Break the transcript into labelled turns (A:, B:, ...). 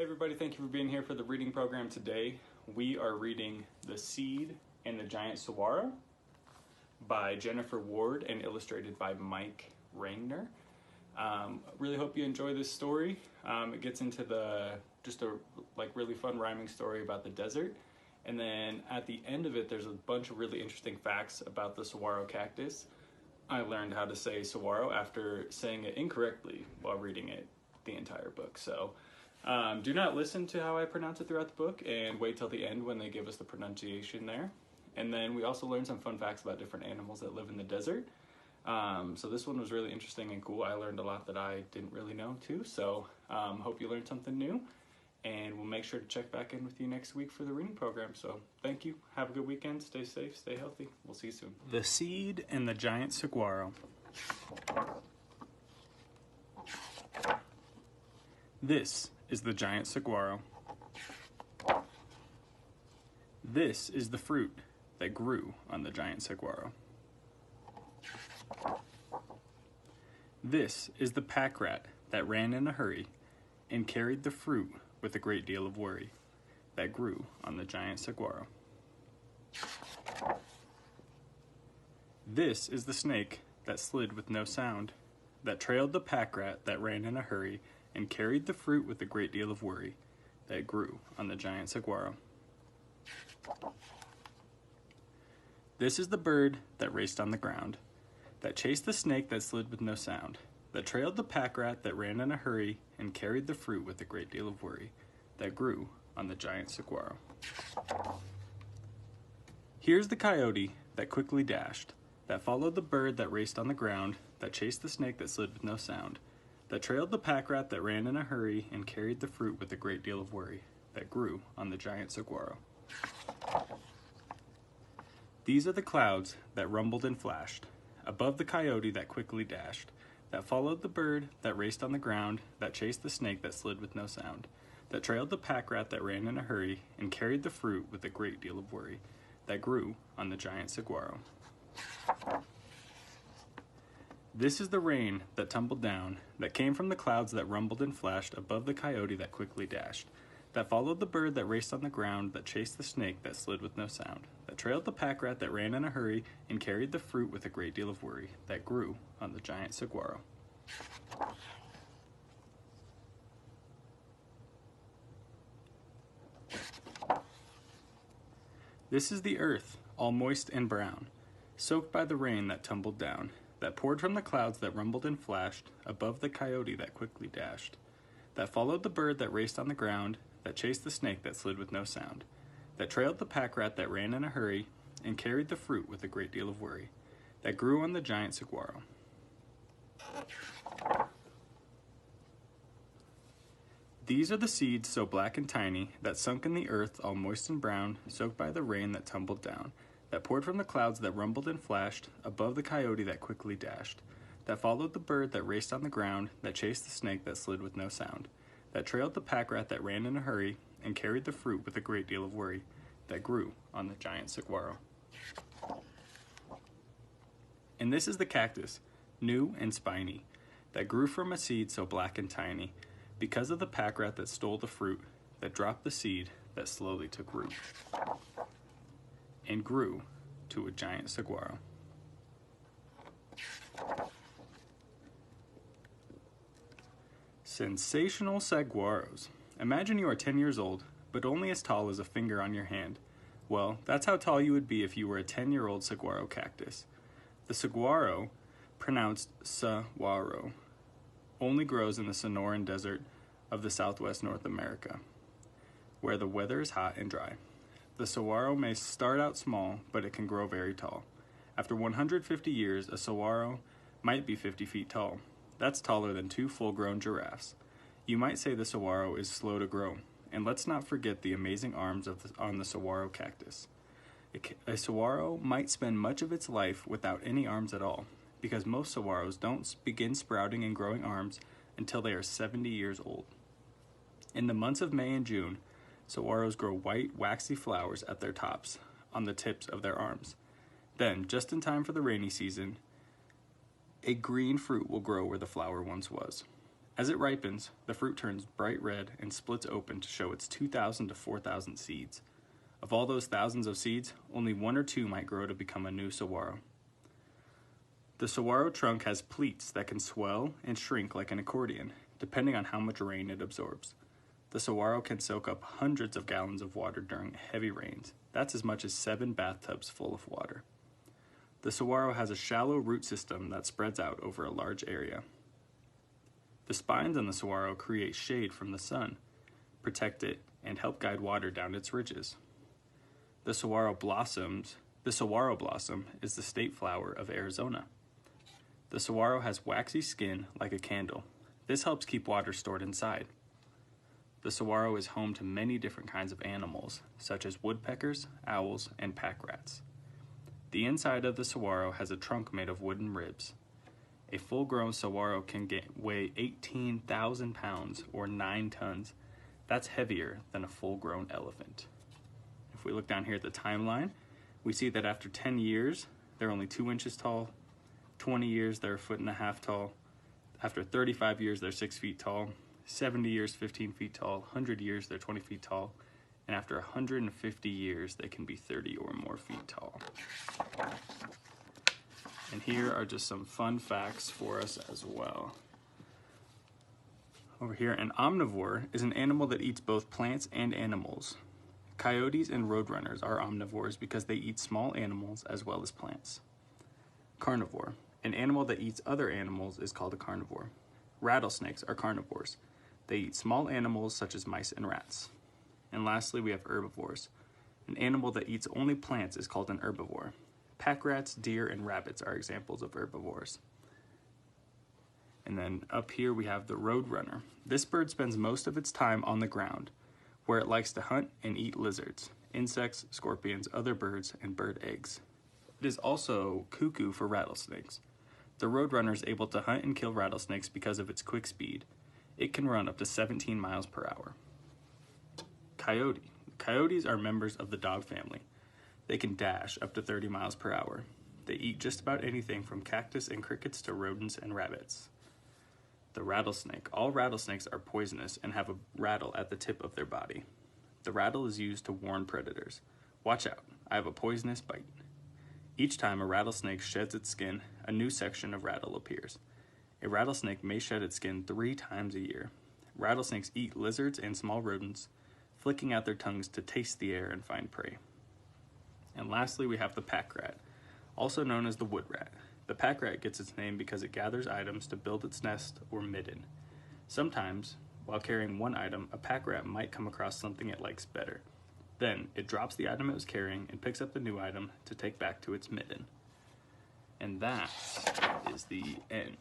A: everybody, thank you for being here for the reading program today. We are reading The Seed and the Giant Saguaro by Jennifer Ward and illustrated by Mike Rangner. Really hope you enjoy this story. It gets into just a really fun rhyming story about the desert. And then at the end of it, there's a bunch of really interesting facts about the saguaro cactus. I learned how to say saguaro after saying it incorrectly while reading it the entire book. So do not listen to how I pronounce it throughout the book and wait till the end when they give us the pronunciation there. And then we also learned some fun facts about different animals that live in the desert. So this one was really interesting and cool. I learned a lot that I didn't really know too. So hope you learned something new. And we'll make sure to check back in with you next week for the reading program. So thank you. Have a good weekend. Stay safe. Stay healthy. We'll see you soon. The Seed and the Giant Saguaro. This is the giant saguaro. This is the fruit that grew on the giant saguaro. This is the pack rat that ran in a hurry and carried the fruit with a great deal of worry that grew on the giant saguaro. This is the snake that slid with no sound, that trailed the pack rat that ran in a hurry and carried the fruit with a great deal of worry that grew on the giant saguaro. This is the bird that raced on the ground, that chased the snake that slid with no sound, that trailed the pack rat that ran in a hurry and carried the fruit with a great deal of worry that grew on the giant saguaro. Here's the coyote that quickly dashed, that followed the bird that raced on the ground, that chased the snake that slid with no sound, that trailed the pack rat that ran in a hurry and carried the fruit with a great deal of worry that grew on the giant saguaro. These are the clouds that rumbled and flashed, above the coyote that quickly dashed, that followed the bird that raced on the ground, that chased the snake that slid with no sound, that trailed the pack rat that ran in a hurry and carried the fruit with a great deal of worry that grew on the giant saguaro. This is the rain that tumbled down, that came from the clouds that rumbled and flashed above the coyote that quickly dashed, that followed the bird that raced on the ground, that chased the snake that slid with no sound, that trailed the pack rat that ran in a hurry and carried the fruit with a great deal of worry that grew on the giant saguaro. This is the earth, all moist and brown, soaked by the rain that tumbled down, that poured from the clouds that rumbled and flashed above the coyote that quickly dashed, that followed the bird that raced on the ground, that chased the snake that slid with no sound, that trailed the pack rat that ran in a hurry and carried the fruit with a great deal of worry that grew on the giant saguaro. These are the seeds so black and tiny that sunk in the earth all moist and brown, soaked by the rain that tumbled down, that poured from the clouds that rumbled and flashed above the coyote that quickly dashed, that followed the bird that raced on the ground, that chased the snake that slid with no sound, that trailed the pack rat that ran in a hurry and carried the fruit with a great deal of worry that grew on the giant saguaro. And this is the cactus, new and spiny, that grew from a seed so black and tiny, because of the pack rat that stole the fruit, that dropped the seed that slowly took root and grew to a giant saguaro. Sensational saguaros. Imagine you are 10 years old, but only as tall as a finger on your hand. Well, that's how tall you would be if you were a 10-year-old saguaro cactus. The saguaro, pronounced saguaro, only grows in the Sonoran Desert of the southwest North America, where the weather is hot and dry. The saguaro may start out small, but it can grow very tall. After 150 years, a saguaro might be 50 feet tall. That's taller than 2 full-grown giraffes. You might say the saguaro is slow to grow, and let's not forget the amazing arms on the saguaro cactus. A saguaro might spend much of its life without any arms at all, because most saguaros don't begin sprouting and growing arms until they are 70 years old. In the months of May and June, saguaros grow white, waxy flowers at their tops, on the tips of their arms. Then, just in time for the rainy season, a green fruit will grow where the flower once was. As it ripens, the fruit turns bright red and splits open to show its 2,000 to 4,000 seeds. Of all those thousands of seeds, only 1 or 2 might grow to become a new saguaro. The saguaro trunk has pleats that can swell and shrink like an accordion, depending on how much rain it absorbs. The saguaro can soak up hundreds of gallons of water during heavy rains. That's as much as 7 bathtubs full of water. The saguaro has a shallow root system that spreads out over a large area. The spines on the saguaro create shade from the sun, protect it, and help guide water down its ridges. The saguaro blossom is the state flower of Arizona. The saguaro has waxy skin like a candle. This helps keep water stored inside. The saguaro is home to many different kinds of animals, such as woodpeckers, owls, and pack rats. The inside of the saguaro has a trunk made of wooden ribs. A full-grown saguaro can weigh 18,000 pounds, or 9 tons. That's heavier than a full-grown elephant. If we look down here at the timeline, we see that after 10 years, they're only 2 inches tall. 20 years, they're 1.5 feet tall. After 35 years, they're 6 feet tall. 70 years, 15 feet tall. 100 years, they're 20 feet tall. And after 150 years, they can be 30 or more feet tall. And here are just some fun facts for us as well. Over here, an omnivore is an animal that eats both plants and animals. Coyotes and roadrunners are omnivores because they eat small animals as well as plants. Carnivore, an animal that eats other animals, is called a carnivore. Rattlesnakes are carnivores. They eat small animals such as mice and rats. And lastly, we have herbivores. An animal that eats only plants is called an herbivore. Pack rats, deer, and rabbits are examples of herbivores. And then up here we have the roadrunner. This bird spends most of its time on the ground, where it likes to hunt and eat lizards, insects, scorpions, other birds, and bird eggs. It is also cuckoo for rattlesnakes. The roadrunner is able to hunt and kill rattlesnakes because of its quick speed. It can run up to 17 miles per hour. Coyote. Coyotes are members of the dog family. They can dash up to 30 miles per hour. They eat just about anything from cactus and crickets to rodents and rabbits. The rattlesnake. All rattlesnakes are poisonous and have a rattle at the tip of their body. The rattle is used to warn predators. Watch out, I have a poisonous bite. Each time a rattlesnake sheds its skin, a new section of rattle appears. A rattlesnake may shed its skin 3 times a year. Rattlesnakes eat lizards and small rodents, flicking out their tongues to taste the air and find prey. And lastly, we have the pack rat, also known as the wood rat. The pack rat gets its name because it gathers items to build its nest or midden. Sometimes, while carrying one item, a pack rat might come across something it likes better. Then, it drops the item it was carrying and picks up the new item to take back to its midden. And that is the end.